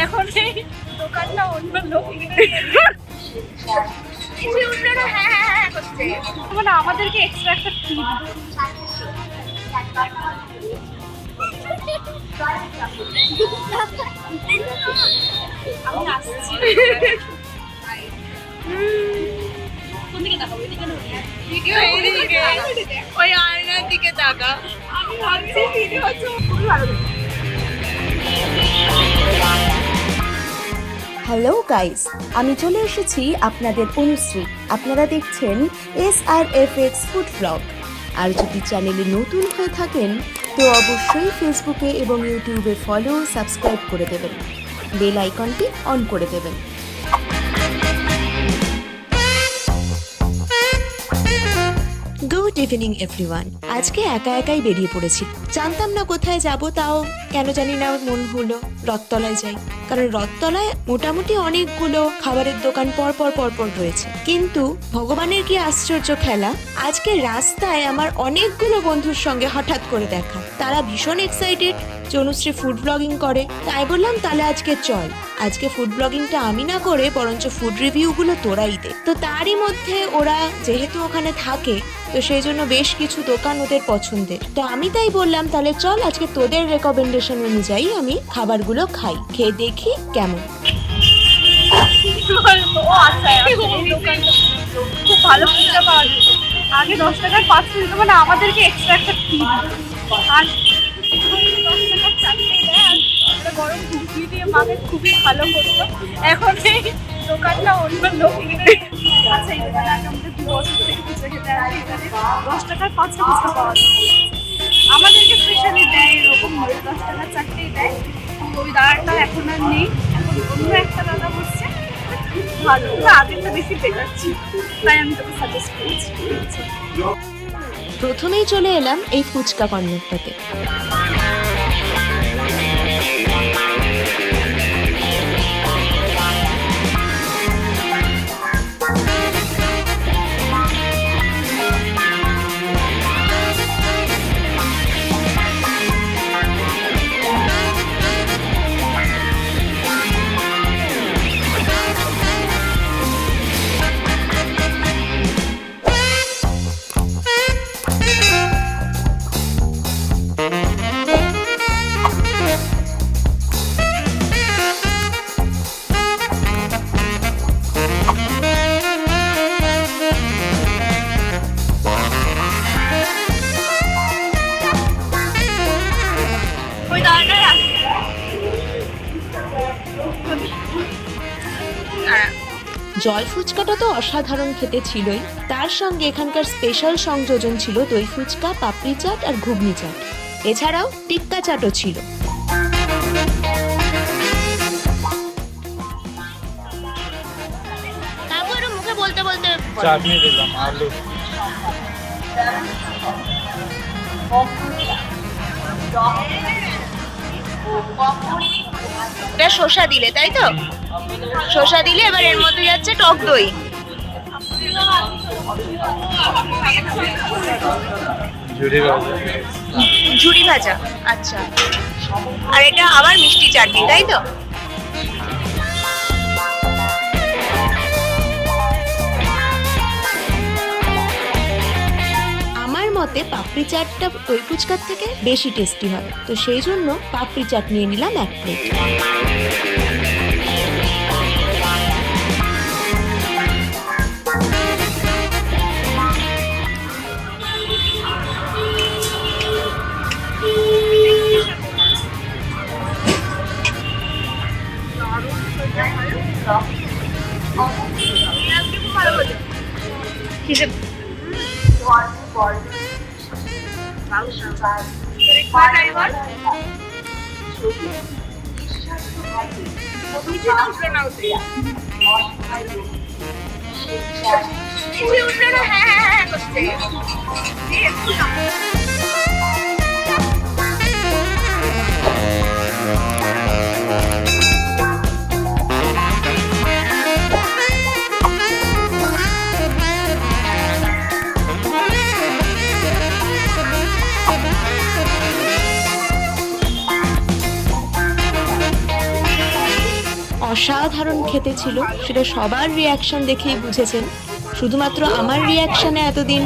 এখন এই দোকানটা অন্য লোক মানে আমাদেরকে এক্সট্রা একটা ফি আমি আসছি কোন দিকে তাকাবো এদিকে না ভিডিও এইদিকে ওই আয়নার দিকে তাকা আমি ভাবছি ভিডিও হচ্ছে খুবই ভালো হ্যালো গাইস, আমি চলে এসেছি আপনাদের অনুশ্রী। আপনারা দেখছেন SRFX ফুড ব্লগ। আর যদি চ্যানেলে নতুন হয়ে থাকেন তো অবশ্যই ফেসবুকে এবং ইউটিউবে ফলো সাবস্ক্রাইব করে দেবেন, বেল আইকনটি অন করে দেবেন। Good evening everyone. আজকে একা একাই বেরিয়ে পড়েছি, জানতাম না কোথায় যাব, তাও কেন জানি না মন হলো রথতলায় যাই, কারণ রথতলায় মোটামুটি অনেকগুলো খাবারের দোকান পরপর রয়েছে। কিন্তু ভগবানের কি আশ্চর্য খেলা, আজকে রাস্তায় আমার অনেকগুলো বন্ধুর সঙ্গে হঠাৎ করে দেখা। তারা ভীষণ এক্সাইটেড অনুশ্রী ফুড ব্লগিং করে, তাই বললাম তাহলে আজকে চল, আজকে ফুড ব্লগিংটা আমি না করে বরঞ্চ ফুড রিভিউগুলো তোরাই দে। তো তারই মধ্যে ওরা যেহেতু ওখানে থাকে তো সেই জন্য বেশ কিছু দোকান ওদের পছন্দের, তো আমি তাই বললাম তাহলে চল আজকে তোদের রেকমেন্ডেশন অনুযায়ী আমি খাবারগুলো খাই, খেয়ে দেখি কেমন। খুব ভালো ফুচকা পাওয়া যেত, আগে 10 টাকায় 5 দিত, মানে আমাদেরকে এক্সট্রা একটা ফি আর 10 টাকার চাটনি দেয় আর ওটা গরম ঘুগনি দিয়ে মাকে খুবই ভালো করতো। এখন এই দোকানটা অন্য লোক আচ্ছা এই দোকানে আগে আমাদের 2 বছর থেকে ফুচকা খেতে আসে, এখানে 10 টাকার 5টা ফুচকা পাওয়া যায়। আমাদেরকে স্পেশালি দেয় এরকম 10 টাকার চাটনি দেয়। ওই দাদাটা এখন আর নেই, এখন অন্য একটা দাদা বসছে, ভালো আগেরটা বেশি পেটাচ্ছি, তাই আমি তোকে সাজেস্ট করেছি। প্রথমেই চলে এলাম এই ফুচকা কর্নারটাতে। জয় ফুচকাটা তো অসাধারণ খেতে ছিলই, তার সঙ্গে এখানকার স্পেশাল সংযোজন ছিল দই ফুচকা, পাপড়ি চাট আর ঘুগনি চাট, এছাড়াও টিক্কা চাটও ছিল। মুখে বলতে বলতে চাটনি দিলাম, আলু এটা শসা দিলে, তাই তো? শসা দিলে এবার এর মধ্যে যাচ্ছে টক দই, ঝুড়ি ভাজা, আচ্ছা, আর এটা আবার মিষ্টি চাটনি, তাই তো? আমার মতে পাপড়ি চাটটা দই ফুচকার থেকে বেশি টেস্টি হয়, তো সেই জন্য পাপড়ি চাট নিয়ে নিলাম 1 প্লেট। অসাধারণ খেতে ছিল, সেটা সবার রিয়াকশন দেখেই বুঝেছেন। শুধুমাত্র আমার রিয়াকশনে এতদিন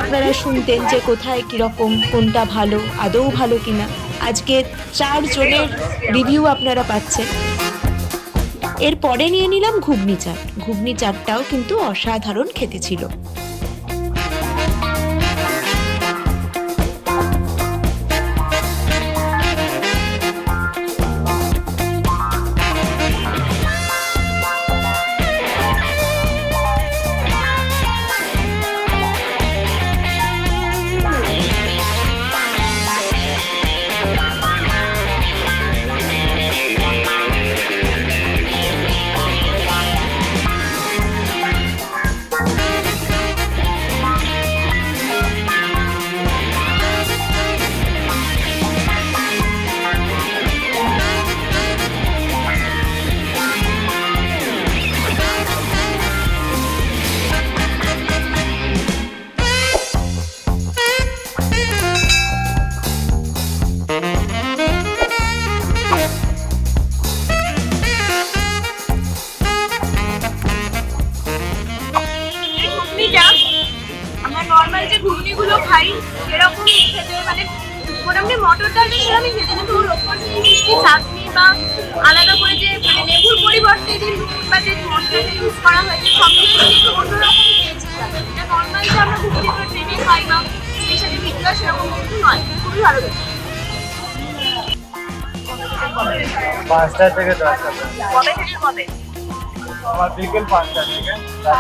আপনারা শুনতেন যে কোথায় কীরকম, কোনটা ভালো, আদৌ ভালো কিনা। আজকে 4 জনের রিভিউ আপনারা পাচ্ছেন। এরপরে নিয়ে নিলাম ঘুগনি চাট। ঘুগনি চাটটাও কিন্তু অসাধারণ খেতে ছিল। ঘুগনিটা আমরা নর্মাল যে ঘুগনিগুলো খাই সেরকম খেতে, মানে মোটামুটি মটর ডালটা সেরকমই খেতে, কিন্তু ওর ওপর যে মিষ্টি চাটনি বা আলাদা করে যে মানে লেবুর পরিবর্তে যে নুন বা যে মশলাটা ইউজ করা হয়েছে সব কিছু একটু অন্যরকম টেস্ট লাগে। এটা নর্মাল যে আমরা ঘুগনিগুলো ট্রেনে খাই বা স্পেশালি ভিতরে সেরকম কিন্তু নয়, খুবই ভালো লাগে। 5টা থেকে 10টা। কবে থেকে কবে? আমার বিকেল 5টা থেকে 10টা।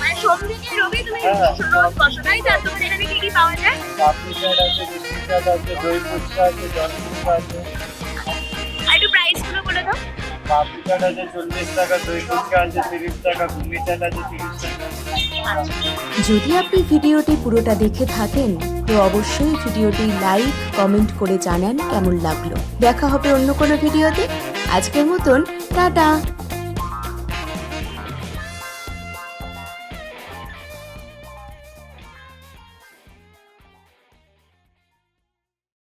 মানে সোম থেকে রবি তুমি হ্যাঁ। রোজ বসো, তাই তো? তোমার এখানে কি কি পাওয়া যায়? পাপড়ি চাট আছে, মিষ্টি চাট আছে, দই ফুচকা আছে, জল ফুচকা আছে। আর একটু প্রাইসগুলো বলে দাও। পাপড়ি চাট আছে 40 টাকা, দই ফুচকা আছে 30 টাকা, ঘুগনি চাট আছে 30 টাকা। যদি আপনি ভিডিওটি পুরোটা দেখে থাকেন তো অবশ্যই ভিডিওটি লাইক কমেন্ট করে জানান কেমন লাগলো। দেখা হবে অন্য কোনো ভিডিওতে। আজকের মতন টাটা।